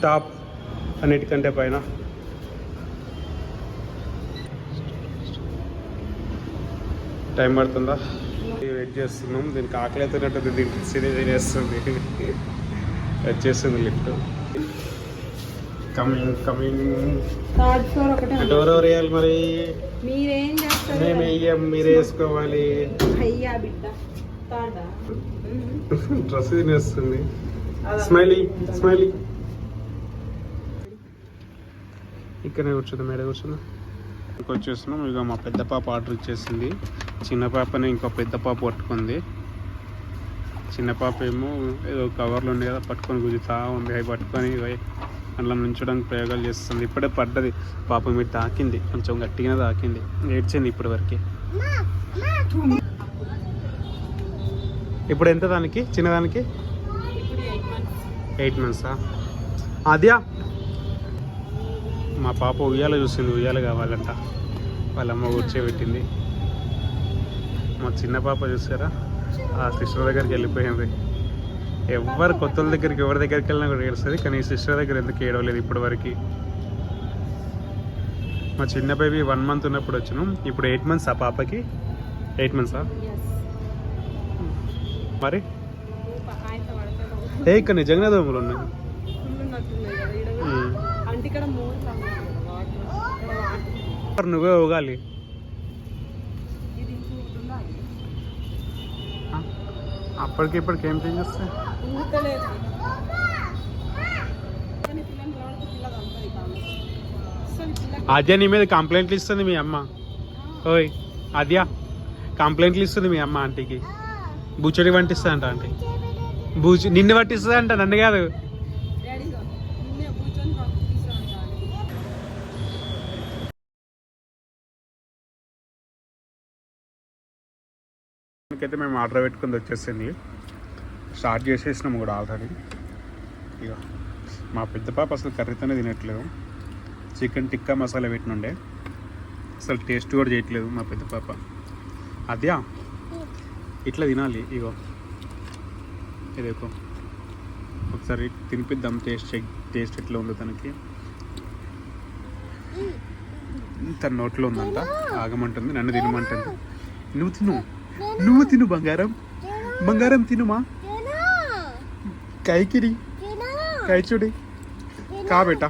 Top అన్నిటికంటే పైన time పడుతుందా? వెయిట్ చేస్తున్నాం. దీనికి ఆకలి అవుతున్నట్టుంది, దీనికి తినేస్తుంది. వచ్చేస్తుంది లిఫ్ట్. Coming coming. ఎవరెవరు వేయాలి మరి? మీరేం చేస్తారు? మేము వేయం, మీరే వేసుకోవాలి. అయ్యా బిడ్డ డ్రెస్ తినేస్తుంది. Smiley smiley. ఇక్కడనే కూర్చుందాం, మేడ కూర్చుందాం. వచ్చేస్తున్నాం. ఇక మా పెద్ద పాప ఆర్డర్ ఇచ్చేసింది. చిన్న పాపని ఇంకో పెద్ద పాప పట్టుకుంది. చిన్న పాప ఏమో ఏదో కవర్లు ఉంది కదా పట్టుకొని గుజుతా ఉంది. అవి పట్టుకొని అందులో నుంచడానికి ప్రయోగాలు చేస్తుంది. ఇప్పుడే పడ్డది పాప, మీరు తాకింది, కొంచెం గట్టిగానే తాకింది, ఏడ్చింది ఇప్పటి వరకు. ఇప్పుడు ఎంత దానికి? చిన్నదానికి 8 months. అద్యా మా పాప ఉయ్యాల చూసింది, ఉయ్యాల కావాలంట. వాళ్ళమ్మ కూర్చోబెట్టింది. మా చిన్న పాప చూసారా, ఆ సిస్టర్ దగ్గరికి వెళ్ళిపోయింది. ఎవరు కొత్తల దగ్గరికి ఎవరి దగ్గరికి వెళ్ళినా కూడా ఏడుస్తుంది, కానీ ఈ సిస్టర్ దగ్గర ఎందుకు ఏడవలేదు ఇప్పటి వరకు. మా చిన్న బేబీ 1 month ఉన్నప్పుడు వచ్చినాం. ఇప్పుడు 8 months. ఆ పాపకి 8 months. మరి ఇక్కడ నిజంగా దోమలు ఉన్నాయి. నువ్వే ఊగాలి. అప్పటికి ఇప్పటికి ఏం చేంజ్ వస్తాయి? అద్యా నీ మీద కంప్లైంట్లు ఇస్తుంది మీ అమ్మ. ఓయ్ అద్యా, కంప్లైంట్లు ఇస్తుంది మీ అమ్మ ఆంటీకి. బూచడి వంటిస్తుంది అంట ఆంటీ. నిన్ను పట్టిస్తుంది అంట, నన్ను కాదు. అయితే మేము ఆర్డర్ పెట్టుకుంది వచ్చేసింది. స్టార్ట్ చేసేసినాము కూడా ఆల్రెడీ. ఇక మా పెద్ద పాప అసలు కర్రీతోనే తినట్లేదు. చికెన్ టిక్కా మసాలా పెట్టినుండే అసలు టేస్ట్ కూడా చేయట్లేదు మా పెద్ద పాప. అద్యా ఇట్లా తినాలి. ఇగో ఇదేకో ఒకసారి తినిపిద్దాం, టేస్ట్ ఎట్లా ఉందో తనకి. తన నోట్లో ఉందంట, ఆగమంటుంది, నన్ను తినమంటుంది. నువ్వు తిను బంగారం, బంగారం తినుమా. కైకిరి కైచుడి కాబెట్ట,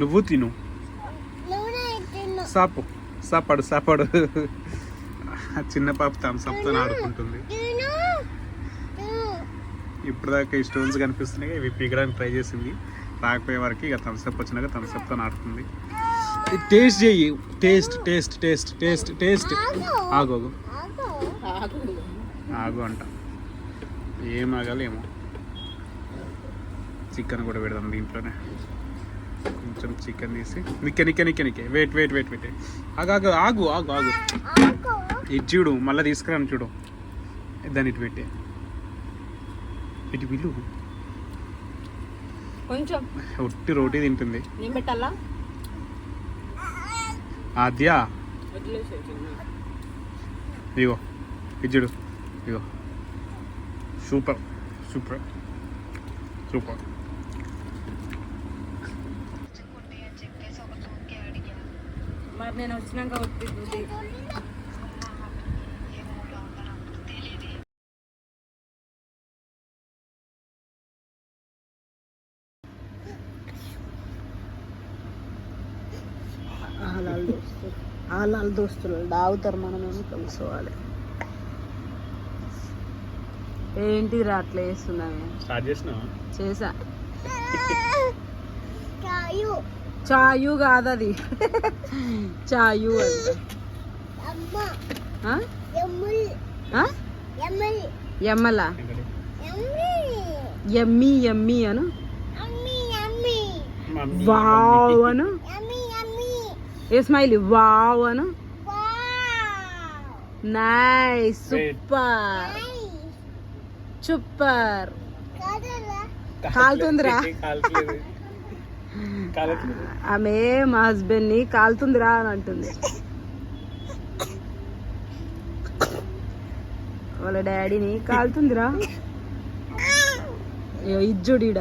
నువ్వు తిను. సాపాడు. చిన్న పాప థమ్స్అప్తో ఆడుకుంటుంది. ఇప్పటిదాకా ఈ స్టోన్స్ కనిపిస్తున్నాయి, ఇవి పీకడానికి ట్రై చేసింది, రాకపోయే వరకు ఇక థమ్స్అప్ వచ్చినాక థమ్స్అప్తో ఆడుతుంది. టేస్ట్ చెయ్యి, టేస్ట్. ఆగు అంట, ఏం ఆగాలేమో. చికెన్ కూడా పెడదాం దీంట్లోనే, కొంచెం చికెన్ తీసి. నిక్కే వెయిట్. ఆగు ఇది చూడు, మళ్ళీ తీసుకురాను చూడు. దాన్ని ఇటు పెట్టి ఇటు పిల్లు. కొంచెం ఒట్టి రోటీ తింటుంది. ఏం పెట్టాలా? ఆద్యా ఇగో ఇది చూడు, ఇగో సూపర్. మరి నేను వచ్చినాక ఆలాల దోస్తులు తాగుతారు, మనమేమో కలుసుకోవాలి. ఏంటి అట్లా చేస్తున్నామే? స్టార్ట్ చేసినా చేసా. చాయు కాదు అది, చాయు ఎమ్మలా ఎమ్మి అను, వావ్ అను, ఏ స్మైల్ వావ్ అను. Nice, super. కాలుతుందిరా ఆమె, మా హస్బెండ్ ని కాలుతుందిరా అని అంటుంది. వాళ్ళ డాడీని కాలుతుందిరా. ఇజ్జుడీడ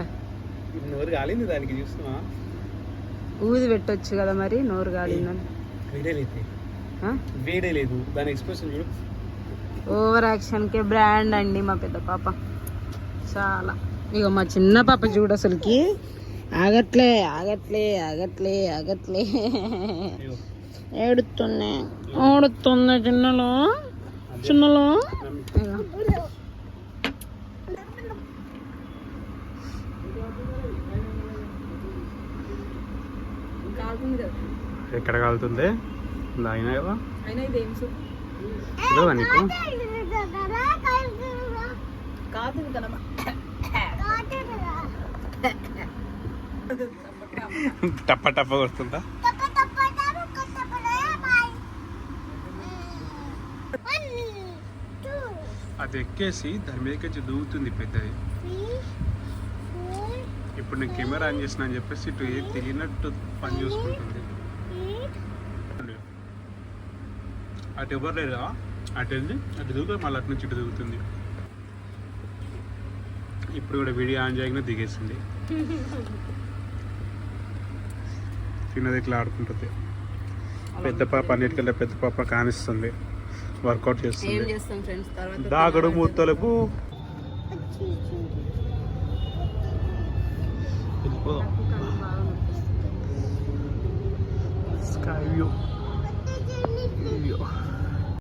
నోరు కాలింది దానికి, చూస్తున్నా. ఊది పెట్టొచ్చు కదా మరి, నోరు కాలిందని. వేడే లేదు దాని ఎక్స్ప్రెషన్ చూడు. ఓవర్ యాక్షన్ కే బ్రాండ్ అండి మా పెద్ద పాప, చాలా. ఇక మా చిన్న పాప చూడు, అసలుకి ఆగట్లే ఏడుతుంది చిన్నలో. ఎక్కడ కాలుతుంది? అయినా కదా నీకు టప్ప కొడుతుందా? అది ఎక్కేసి దాని మీదకి దూగుతుంది పెద్దది. ఇప్పుడు నేను కెమెరా ఆన్ చేసిన అని చెప్పేసి ఇటు ఏం తెలియనట్టు పని చూసుకుంటుంది. అటు ఎవరు లేదా, అటు వెళ్ళి అటు దిగుతుంది, మళ్ళీ అటు నుంచి ఇటు దిగుతుంది. ఇప్పుడు కూడా వీడియో ఆన్ చేయగానే దిగేసింది. చిన్నది ఇట్లా ఆడుకుంటుంది. పెద్ద పాప అన్నిటికల్లా పెద్ద పాప కానిస్తుంది, వర్కౌట్ చేస్తుంది. దాగడు మూతలకు స్కై వ్యూ.